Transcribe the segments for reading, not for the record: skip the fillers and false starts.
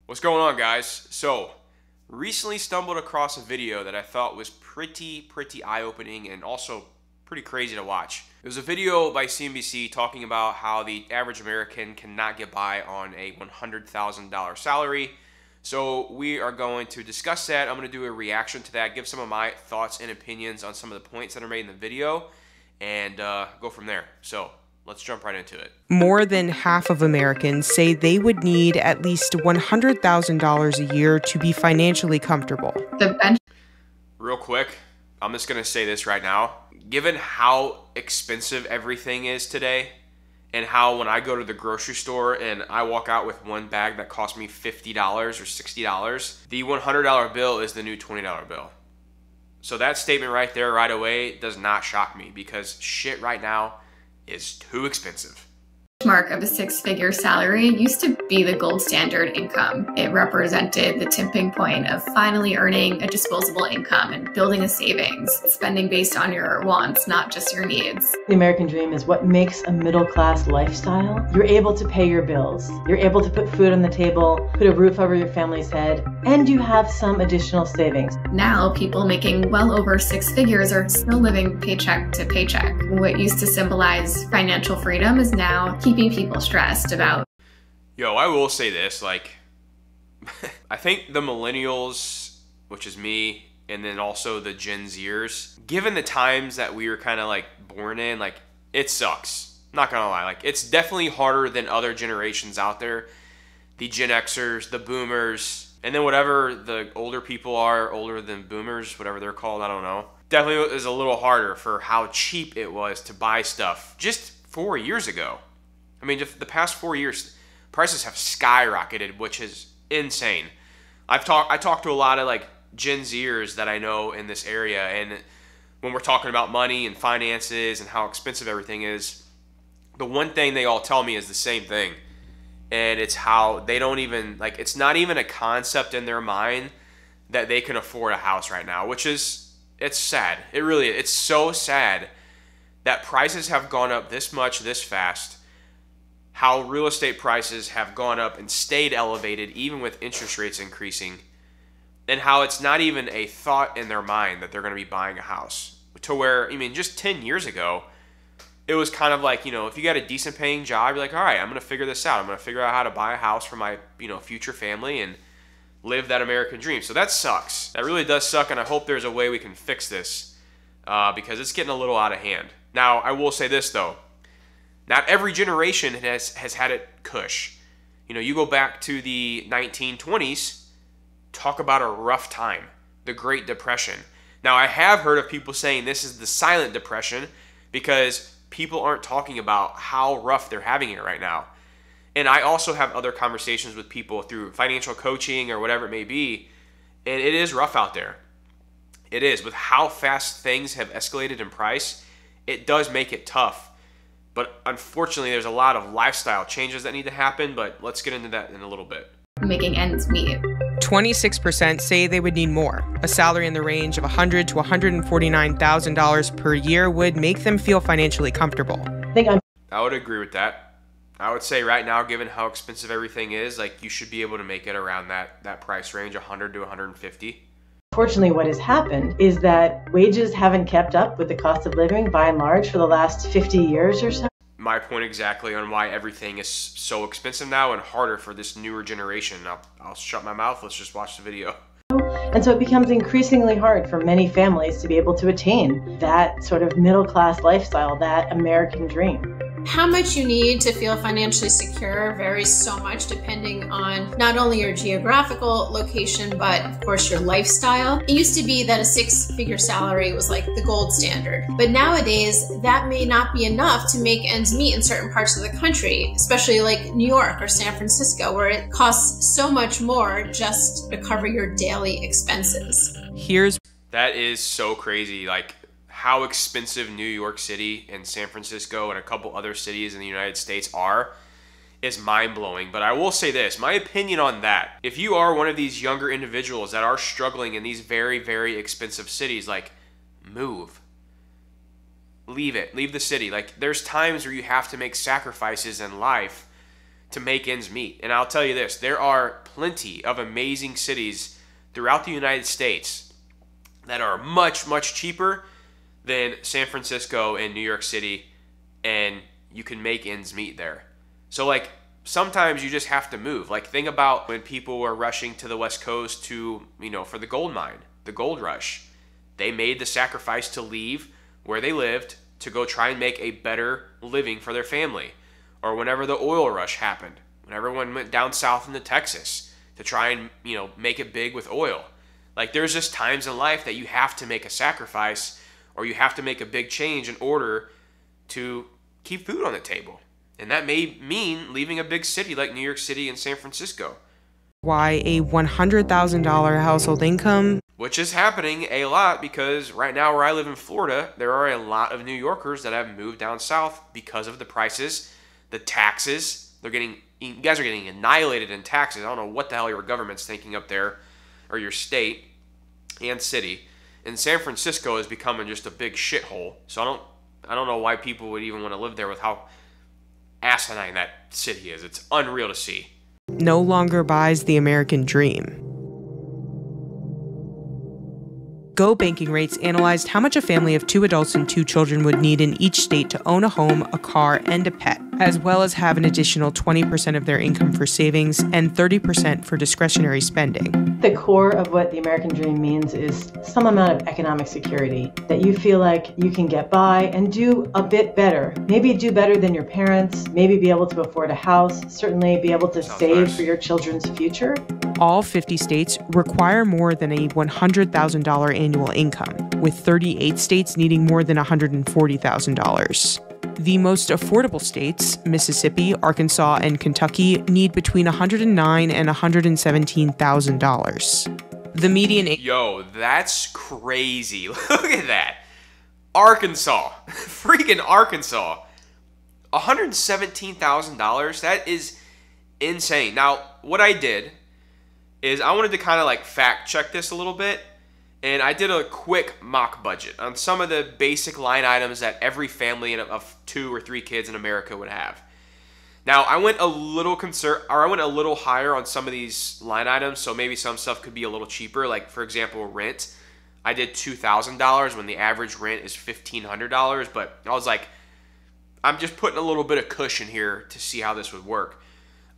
What's going on, guys? So, recently stumbled across a video that I thought was pretty eye-opening and also pretty crazy to watch. It was a video by CNBC talking about how the average American cannot get by on a $100,000 salary. So we are going to discuss that. I'm going to do a reaction to that, give some of my thoughts and opinions on some of the points that are made in the video, and go from there. So let's jump right into it. More than half of Americans say they would need at least $100,000 a year to be financially comfortable. Real quick, I'm just going to say this right now. Given how expensive everything is today, and how when I go to the grocery store and I walk out with one bag that cost me $50 or $60, the $100 bill is the new $20 bill. So that statement right there right away does not shock me, because shit right now is too expensive. Mark of a six-figure salary used to be the gold standard income. It represented the tipping point of finally earning a disposable income and building a savings, spending based on your wants, not just your needs. The American dream is what makes a middle-class lifestyle. You're able to pay your bills. You're able to put food on the table, put a roof over your family's head, and you have some additional savings. Now, people making well over six figures are still living paycheck to paycheck. What used to symbolize financial freedom is now keeping people stressed about. Yo, I will say this, like, I think the millennials, which is me, and then also the Gen Zers, given the times that we were kind of like born in, like, it sucks. Not gonna lie, like, it's definitely harder than other generations out there. The Gen Xers, the Boomers, and then whatever the older people are, older than Boomers, whatever they're called, I don't know. Definitely is a little harder for how cheap it was to buy stuff just 4 years ago. I mean, just the past 4 years, prices have skyrocketed, which is insane. I talked to a lot of like Gen Zers that I know in this area, and when we're talking about money and finances and how expensive everything is, the one thing they all tell me is the same thing. And it's how they don't even, like, it's not even a concept in their mind that they can afford a house right now, which is, it's sad. It really is. It's so sad that prices have gone up this much, this fast. How real estate prices have gone up and stayed elevated even with interest rates increasing, and how it's not even a thought in their mind that they're going to be buying a house. To where, I mean, just 10 years ago, it was kind of like, you know, if you got a decent paying job, you're like, all right, I'm going to figure this out. I'm going to figure out how to buy a house for my, future family and live that American dream. So that sucks. That really does suck, and I hope there's a way we can fix this because it's getting a little out of hand. Now, I will say this, though. Not every generation has had it cush. You know, you go back to the 1920s, talk about a rough time, the Great Depression. Now, I have heard of people saying this is the silent depression because people aren't talking about how rough they're having it right now. And I also have other conversations with people through financial coaching or whatever it may be, and it is rough out there. It is. With how fast things have escalated in price, it does make it tough. But unfortunately, there's a lot of lifestyle changes that need to happen, but let's get into that in a little bit. Making ends meet. 26% say they would need more. A salary in the range of $100,000 to $149,000 per year would make them feel financially comfortable. I would agree with that. I would say right now, given how expensive everything is, like, you should be able to make it around that price range, 100 to 150. Fortunately, what has happened is that wages haven't kept up with the cost of living by and large for the last 50 years or so. My point exactly on why everything is so expensive now and harder for this newer generation. I'll shut my mouth. Let's just watch the video. And so it becomes increasingly hard for many families to be able to attain that sort of middle-class lifestyle, that American dream. How much you need to feel financially secure varies so much depending on not only your geographical location, but of course your lifestyle. It used to be that a six-figure salary was like the gold standard, but nowadays that may not be enough to make ends meet in certain parts of the country, especially like New York or San Francisco, where it costs so much more just to cover your daily expenses. That is so crazy. Like, how expensive New York City and San Francisco and a couple other cities in the United States are is mind-blowing. But I will say this, my opinion on that, if you are one of these younger individuals that are struggling in these very, very expensive cities, like, move. Leave it. Leave the city. Like, there's times where you have to make sacrifices in life to make ends meet. And I'll tell you this, there are plenty of amazing cities throughout the United States that are much, much cheaper than San Francisco and New York City, and you can make ends meet there. So like sometimes you just have to move. Like think about when people were rushing to the West Coast to, for the gold mine, the gold rush. They made the sacrifice to leave where they lived to go try and make a better living for their family. Or whenever the oil rush happened, when everyone went down south into Texas to try and, make it big with oil. Like there's just times in life that you have to make a sacrifice or you have to make a big change in order to keep food on the table. And that may mean leaving a big city like New York City and San Francisco. Why a $100,000 household income? Which is happening a lot because right now where I live in Florida, there are a lot of New Yorkers that have moved down south because of the prices, the taxes. You guys are getting annihilated in taxes. I don't know what the hell your government's thinking up there, or your state and city. And San Francisco is becoming just a big shithole. So I don't know why people would even want to live there with how asinine that city is. It's unreal to see. No longer buys the American dream. Go Banking Rates analyzed how much a family of 2 adults and 2 children would need in each state to own a home, a car, and a pet, as well as have an additional 20% of their income for savings and 30% for discretionary spending. The core of what the American dream means is some amount of economic security, that you feel like you can get by and do a bit better. Maybe do better than your parents, maybe be able to afford a house, certainly be able to save for your children's future. All 50 states require more than a $100,000 annual income, with 38 states needing more than $140,000. The most affordable states, Mississippi, Arkansas, and Kentucky, need between $109,000 and $117,000. The median... Yo, that's crazy. Look at that. Arkansas. Freaking Arkansas. $117,000? That is insane. Now, what I did is I wanted to kind of like fact check this a little bit, and I did a quick mock budget on some of the basic line items that every family of 2 or 3 kids in America would have. Now, I went a little higher on some of these line items, so maybe some stuff could be a little cheaper. Like, for example, rent. I did $2,000 when the average rent is $1,500, but I was like, I'm just putting a little bit of cushion here to see how this would work.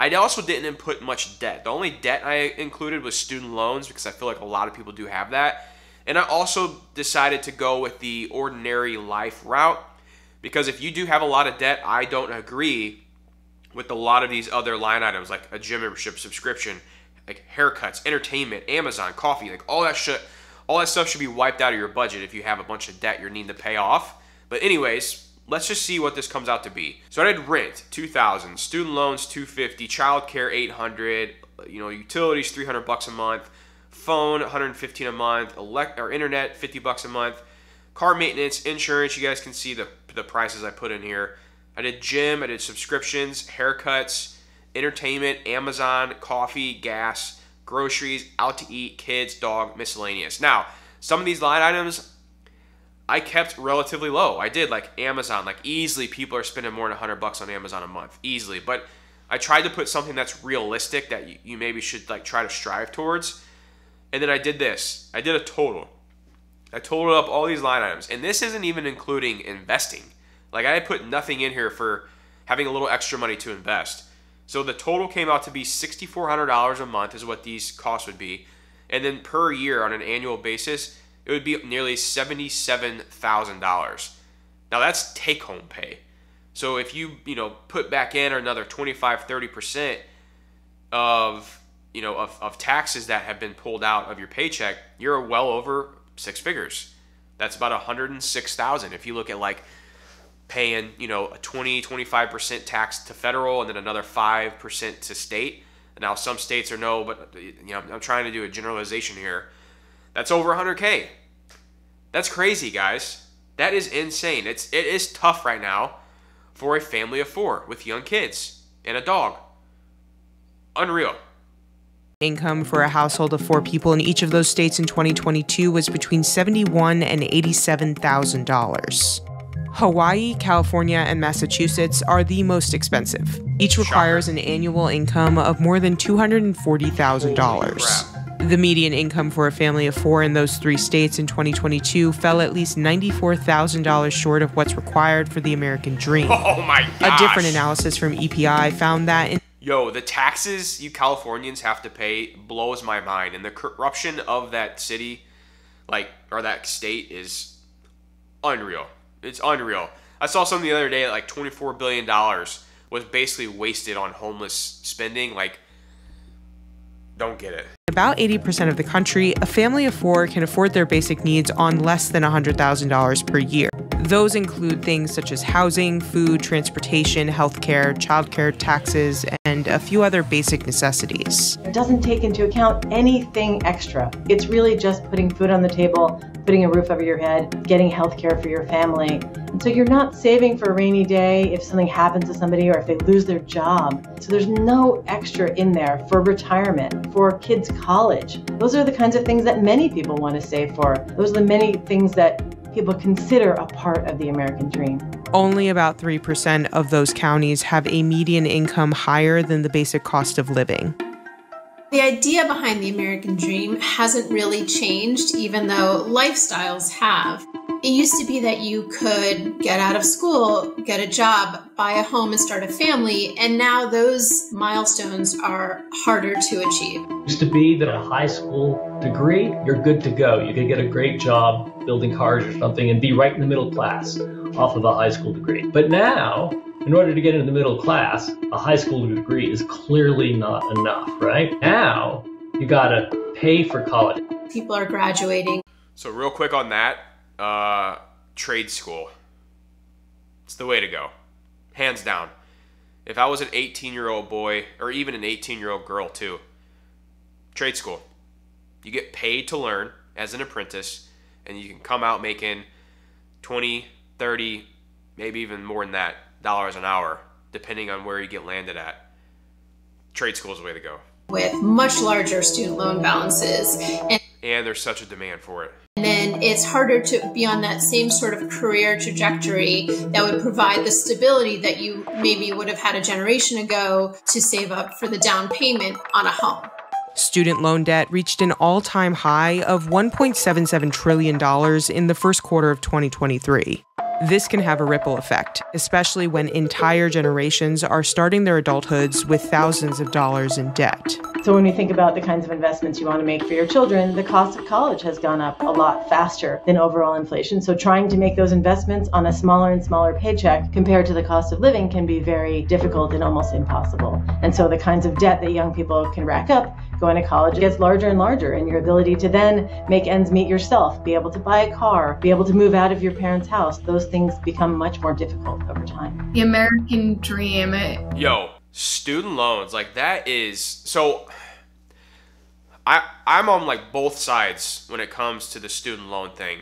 I also didn't input much debt. The only debt I included was student loans because I feel like a lot of people do have that. And I also decided to go with the ordinary life route because if you do have a lot of debt, I don't agree with a lot of these other line items like a gym membership, subscription, like haircuts, entertainment, Amazon, coffee, like all that stuff should be wiped out of your budget if you have a bunch of debt you're needing to pay off. But anyways, let's just see what this comes out to be. So I did rent, $2,000, student loans, $250, childcare, $800, utilities, $300 a month, phone, $115 a month, internet, $50 a month, car maintenance, insurance. You guys can see the prices I put in here. I did gym, I did subscriptions, haircuts, entertainment, Amazon, coffee, gas, groceries, out to eat, kids, dog, miscellaneous. Now, some of these line items I kept relatively low. I did like Amazon, like easily people are spending more than $100 on Amazon a month, easily. But I tried to put something that's realistic that you maybe should like try to strive towards. And then I did this. I did a total. I totaled up all these line items. And this isn't even including investing. Like I put nothing in here for having a little extra money to invest. So the total came out to be $6,400 a month is what these costs would be. And then per year on an annual basis, it would be nearly $77,000. Now that's take-home pay. So if you put back in another 25-30% of taxes that have been pulled out of your paycheck, you're well over 6 figures. That's about $106,000. If you look at like paying a 20-25% tax to federal and then another 5% to state. Now some states are no, but I'm trying to do a generalization here. That's over $100K. That's crazy, guys. That is insane. It is tough right now for a family of 4 with young kids and a dog. Unreal. Income for a household of 4 people in each of those states in 2022 was between $71,000 and $87,000. Hawaii, California, and Massachusetts are the most expensive. Each requires an annual income of more than $240,000. The median income for a family of four in those three states in 2022 fell at least $94,000 short of what's required for the American dream. Oh my gosh. A different analysis from EPI found that Yo, the taxes you Californians have to pay blows my mind. And the corruption of that city, or that state, is unreal. It's unreal. I saw something the other day that $24 billion was basically wasted on homeless spending. Don't get it. About 80% of the country, a family of four can afford their basic needs on less than $100,000 per year. Those include things such as housing, food, transportation, healthcare, childcare, taxes, and a few other basic necessities. It doesn't take into account anything extra. It's really just putting food on the table, putting a roof over your head, getting healthcare for your family. And so you're not saving for a rainy day if something happens to somebody or if they lose their job. So there's no extra in there for retirement, for kids' college. Those are the kinds of things that many people want to save for. Those are the many things that people consider a part of the American dream. Only about 3% of those counties have a median income higher than the basic cost of living. The idea behind the American dream hasn't really changed, even though lifestyles have. It used to be that you could get out of school, get a job, buy a home, and start a family, and now those milestones are harder to achieve. It used to be that a high school degree, you're good to go. You could get a great job building cars or something and be right in the middle class off of a high school degree. But now, in order to get into the middle class, a high school degree is clearly not enough, right? Now, you gotta pay for college. People are graduating. So real quick on that, trade school. It's the way to go. Hands down. If I was an 18-year-old boy, or even an 18-year-old girl too, trade school. You get paid to learn as an apprentice, and you can come out making 20, 30, maybe even more than that, dollars an hour, depending on where you get landed at. Trade school is the way to go. With much larger student loan balances. And there's such a demand for it. And then it's harder to be on that same sort of career trajectory that would provide the stability that you maybe would have had a generation ago to save up for the down payment on a home. Student loan debt reached an all-time high of $1.77 trillion in the first quarter of 2023. This can have a ripple effect, especially when entire generations are starting their adulthoods with thousands of dollars in debt. So when we think about the kinds of investments you want to make for your children, the cost of college has gone up a lot faster than overall inflation. So trying to make those investments on a smaller and smaller paycheck compared to the cost of living can be very difficult and almost impossible. And so the kinds of debt that young people can rack up going to college gets larger and larger, and your ability to then make ends meet yourself, be able to buy a car, be able to move out of your parents' house, those things become much more difficult over time. The American dream. Yo, student loans, that is, so I'm on both sides when it comes to the student loan thing.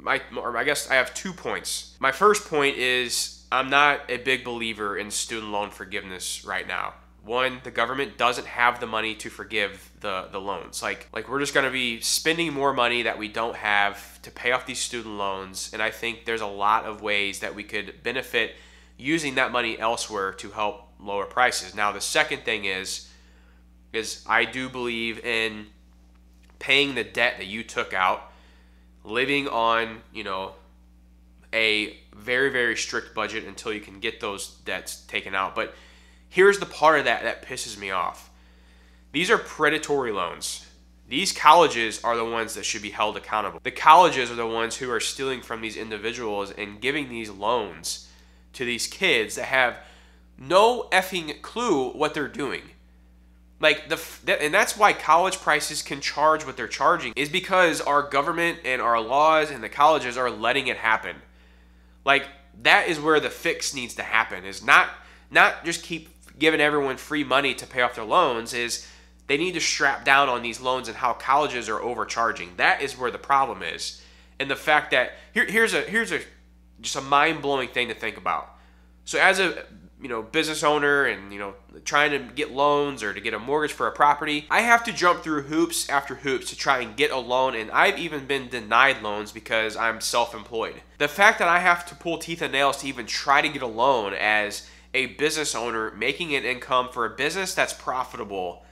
I guess I have 2 points. My first point is I'm not a big believer in student loan forgiveness right now. One, the government doesn't have the money to forgive the loans. We're just going to be spending more money that we don't have to pay off these student loans. And I think there's a lot of ways that we could benefit using that money elsewhere to help lower prices. Now, the second thing is I do believe in paying the debt that you took out, living on, a very, very strict budget until you can get those debts taken out. But here's the part of that pisses me off. These are predatory loans. These colleges are the ones that should be held accountable. The colleges are the ones who are stealing from these individuals and giving these loans to these kids that have no effing clue what they're doing. And that's why college prices can charge what they're charging, is because our government and our laws and the colleges are letting it happen. That is where the fix needs to happen, is not just keep giving everyone free money to pay off their loans, is they need to strap down on these loans and how colleges are overcharging. That is where the problem is. And the fact that here's just a mind-blowing thing to think about. So as a business owner and, trying to get loans or to get a mortgage for a property, I have to jump through hoops after hoops to try and get a loan, and I've even been denied loans because I'm self-employed. The fact that I have to pull teeth and nails to even try to get a loan as a business owner making an income for a business that's profitable,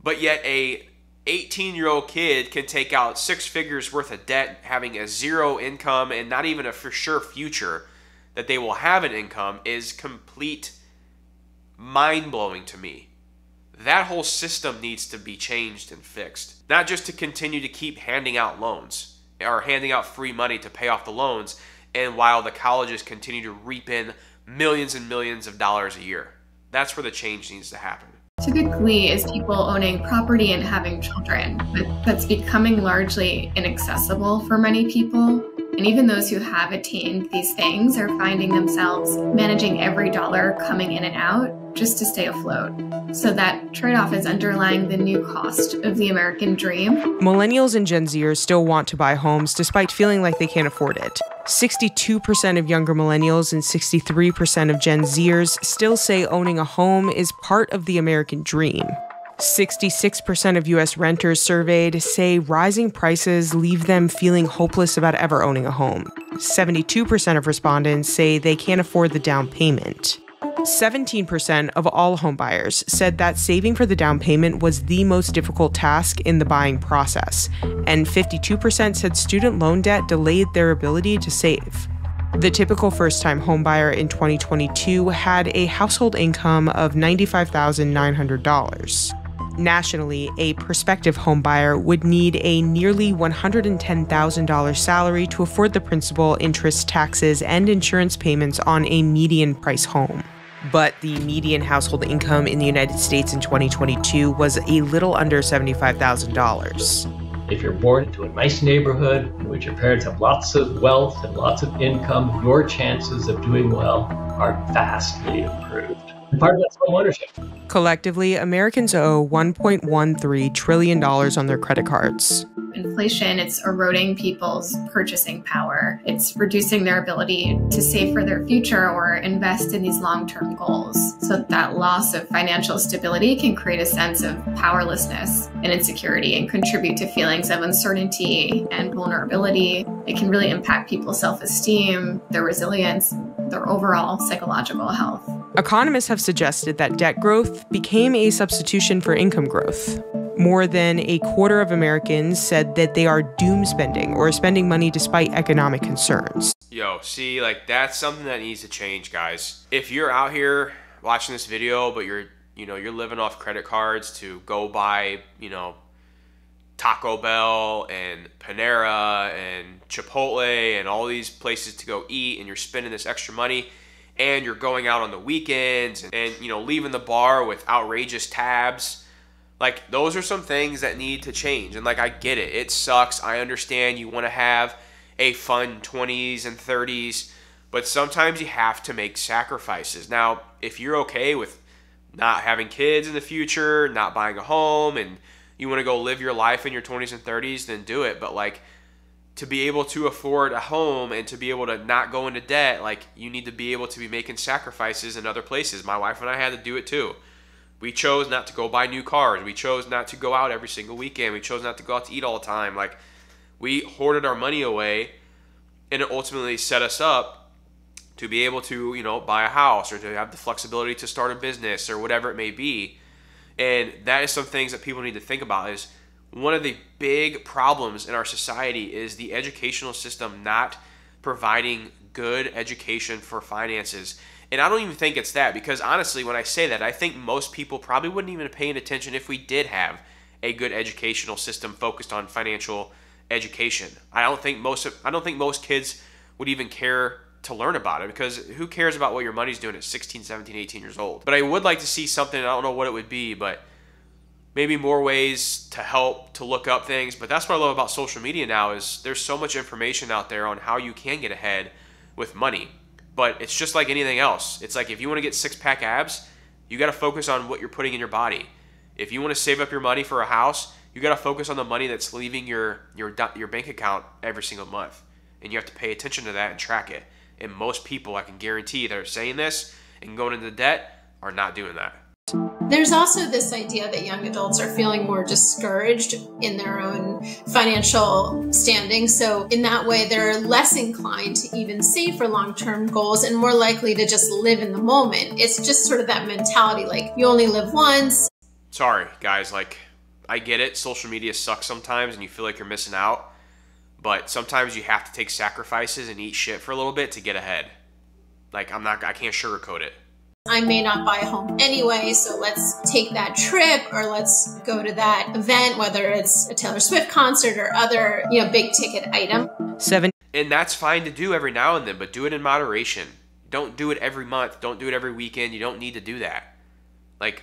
but yet a 18-year-old kid can take out 6 figures worth of debt having a zero income and not even a for sure future that they will have an income is complete mind-blowing to me. That whole system needs to be changed and fixed. Not just to continue to keep handing out loans or handing out free money to pay off the loans, and while the colleges continue to reap in millions and millions of dollars a year. That's where the change needs to happen. Typically, is people owning property and having children, but that's becoming largely inaccessible for many people. And even those who have attained these things are finding themselves managing every dollar coming in and out just to stay afloat. So that trade-off is underlying the new cost of the American dream. Millennials and Gen Zers still want to buy homes despite feeling like they can't afford it. 62% of younger millennials and 63% of Gen Zers still say owning a home is part of the American dream. 66% of U.S. renters surveyed say rising prices leave them feeling hopeless about ever owning a home. 72% of respondents say they can't afford the down payment. 17% of all homebuyers said that saving for the down payment was the most difficult task in the buying process, and 52% said student loan debt delayed their ability to save. The typical first-time homebuyer in 2022 had a household income of $95,900. Nationally, a prospective homebuyer would need a nearly $110,000 salary to afford the principal, interest, taxes, and insurance payments on a median price home. But the median household income in the United States in 2022 was a little under $75,000. If you're born into a nice neighborhood in which your parents have lots of wealth and lots of income, your chances of doing well are vastly improved. And part of that's home ownership. Collectively, Americans owe $1.13 trillion on their credit cards. Inflation, it's eroding people's purchasing power. It's reducing their ability to save for their future or invest in these long-term goals. So that loss of financial stability can create a sense of powerlessness and insecurity and contribute to feelings of uncertainty and vulnerability. It can really impact people's self-esteem, their resilience, their overall psychological health. Economists have suggested that debt growth became a substitution for income growth. More than a quarter of Americans said that they are doom spending or spending money despite economic concerns. Yo, see, that's something that needs to change, guys. If you're out here watching this video, but you're living off credit cards to go buy, Taco Bell and Panera and Chipotle and all these places to go eat, and you're spending this extra money, and you're going out on the weekends and leaving the bar with outrageous tabs. Those are some things that need to change. And I get it. It sucks. I understand you want to have a fun 20s and 30s, but sometimes you have to make sacrifices. Now, if you're okay with not having kids in the future, not buying a home, and you want to go live your life in your 20s and 30s, then do it. But to be able to afford a home and to be able to not go into debt, you need to be able to be making sacrifices in other places. My wife and I had to do it too. We chose not to go buy new cars. We chose not to go out every single weekend. We chose not to go out to eat all the time. We hoarded our money away, and it ultimately set us up to be able to, buy a house or to have the flexibility to start a business or whatever it may be. And that is some things that people need to think about. Is one of the big problems in our society is the educational system not providing good education for finances. And I don't even think it's that, because honestly, when I say that, I think most people probably wouldn't even pay attention if we did have a good educational system focused on financial education. I don't think most kids would even care to learn about it, because who cares about what your money's doing at 16, 17, 18 years old? But I would like to see something, I don't know what it would be, but maybe more ways to help to look up things. But that's what I love about social media now, is there's so much information out there on how you can get ahead with money. But it's just like anything else. It's if you want to get six-pack abs, you got to focus on what you're putting in your body. If you want to save up your money for a house, you got to focus on the money that's leaving your bank account every single month. And you have to pay attention to that and track it. And most people, I can guarantee, that are saying this and going into debt are not doing that. There's also this idea that young adults are feeling more discouraged in their own financial standing. So in that way, they're less inclined to even save for long-term goals and more likely to just live in the moment. It's just sort of that mentality, like you only live once. Sorry, guys, like I get it. Social media sucks sometimes and you feel like you're missing out. But sometimes you have to take sacrifices and eat shit for a little bit to get ahead. Like I can't sugarcoat it. I may not buy a home anyway, so let's take that trip or let's go to that event, whether it's a Taylor Swift concert or other, big ticket item. 7. And that's fine to do every now and then, but do it in moderation. Don't do it every month. Don't do it every weekend. You don't need to do that. Like,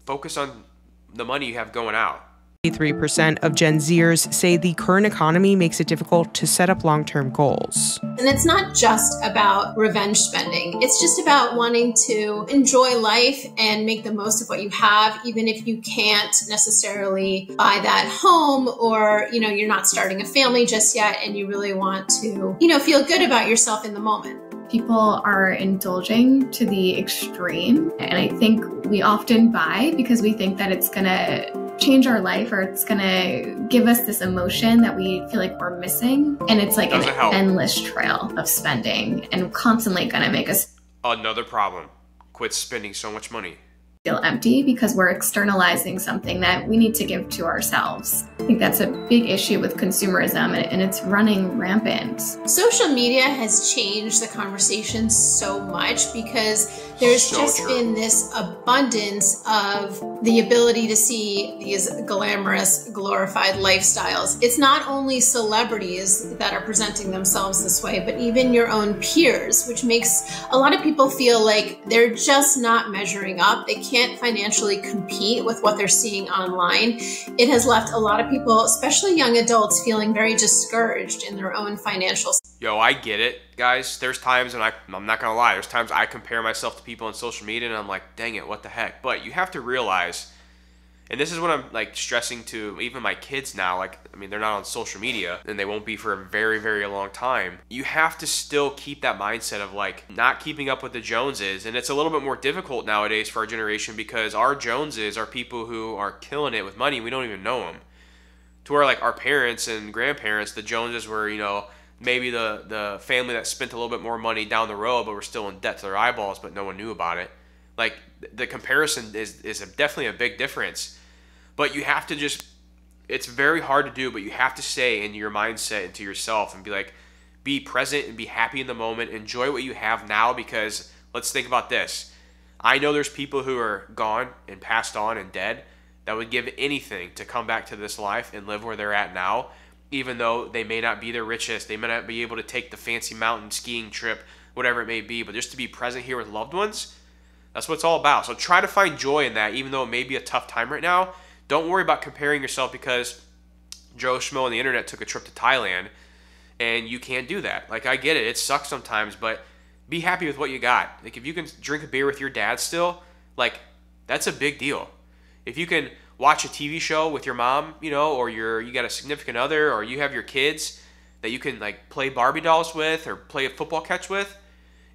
focus on the money you have going out. 83% of Gen Zers say the current economy makes it difficult to set up long-term goals. And it's not just about revenge spending. It's just about wanting to enjoy life and make the most of what you have, even if you can't necessarily buy that home or, you're not starting a family just yet and you really want to, feel good about yourself in the moment. People are indulging to the extreme, and I think we often buy because we think that it's gonna change our life or it's gonna give us this emotion that we feel like we're missing, and it's like an endless trail of spending and constantly gonna make us another problem. Quit spending so much money. Feel empty because we're externalizing something that we need to give to ourselves. I think that's a big issue with consumerism, and it's running rampant. Social media has changed the conversation so much because there's been this abundance of the ability to see these glamorous, glorified lifestyles. It's not only celebrities that are presenting themselves this way, but even your own peers, which makes a lot of people feel like they're just not measuring up. They can't financially compete with what they're seeing online. It has left a lot of people, especially young adults, feeling very discouraged in their own financial. Yo, I get it, guys. There's times, and I'm not gonna lie, there's times I compare myself to people on social media and I'm like, dang it, what the heck? But you have to realize, and this is what I'm like stressing to even my kids now, like, I mean, they're not on social media and they won't be for a very, very long time. You have to still keep that mindset of like not keeping up with the Joneses. And it's a little bit more difficult nowadays for our generation because our Joneses are people who are killing it with money. We don't even know them. To where like our parents and grandparents, the Joneses were, maybe the family that spent a little bit more money down the road, but were still in debt to their eyeballs, but no one knew about it. Like the comparison is definitely a big difference. But you have to just, it's very hard to do, but you have to stay in your mindset and to yourself and be like, be present and be happy in the moment. Enjoy what you have now, because let's think about this. I know there's people who are gone and passed on and dead that would give anything to come back to this life and live where they're at now, even though they may not be the richest, they may not be able to take the fancy mountain skiing trip, whatever it may be, but just to be present here with loved ones, that's what it's all about. So try to find joy in that, even though it may be a tough time right now. Don't worry about comparing yourself because Joe Schmo on the internet took a trip to Thailand and you can't do that. Like, I get it. It sucks sometimes, but be happy with what you got. Like, if you can drink a beer with your dad still, like, that's a big deal. If you can watch a TV show with your mom, or you got a significant other, or you have your kids that you can like play Barbie dolls with or play a football catch with,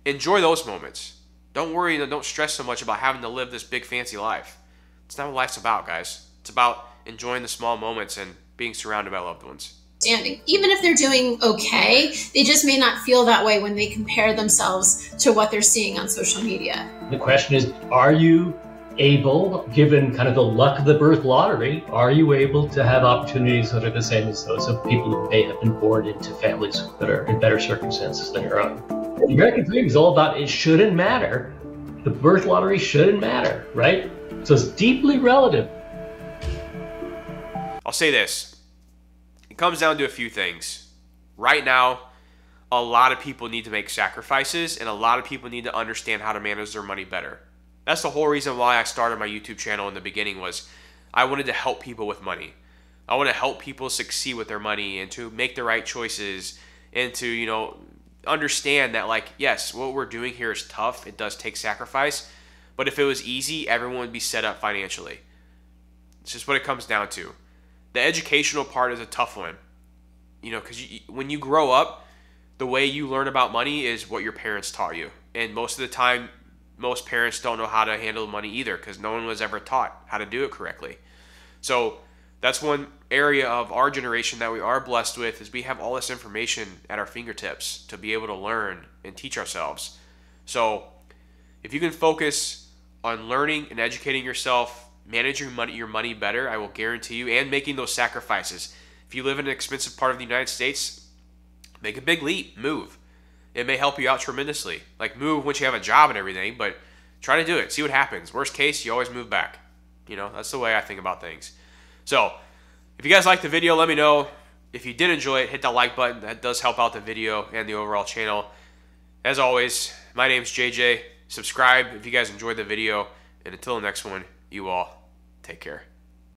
enjoy those moments. Don't worry and don't stress so much about having to live this big fancy life. It's not what life's about, guys. It's about enjoying the small moments and being surrounded by loved ones. Even if they're doing okay, they just may not feel that way when they compare themselves to what they're seeing on social media. The question is, are you able, given kind of the luck of the birth lottery, are you able to have opportunities that are the same as those of people who may have been born into families that are in better circumstances than your own? The American dream is all about it shouldn't matter. The birth lottery shouldn't matter, right? So it's deeply relative. I'll say this. It comes down to a few things. Right now, a lot of people need to make sacrifices, and a lot of people need to understand how to manage their money better. That's the whole reason why I started my YouTube channel in the beginning, was I wanted to help people with money. I want to help people succeed with their money and to make the right choices and to, understand that, like, yes, what we're doing here is tough. It does take sacrifice. But if it was easy, everyone would be set up financially. It's just what it comes down to. The educational part is a tough one. Because when you grow up, the way you learn about money is what your parents taught you. And most of the time, most parents don't know how to handle money either because no one was ever taught how to do it correctly. So that's one area of our generation that we are blessed with, is we have all this information at our fingertips to be able to learn and teach ourselves. So if you can focus on learning and educating yourself, managing your money better, I will guarantee you, and making those sacrifices. If you live in an expensive part of the United States, make a big leap, move. It may help you out tremendously. Like, move once you have a job and everything, but try to do it. See what happens. Worst case, you always move back. You know, that's the way I think about things. So, if you guys liked the video, let me know. If you did enjoy it, hit that like button. That does help out the video and the overall channel. As always, my name's JJ. Subscribe if you guys enjoyed the video. And until the next one, you all take care.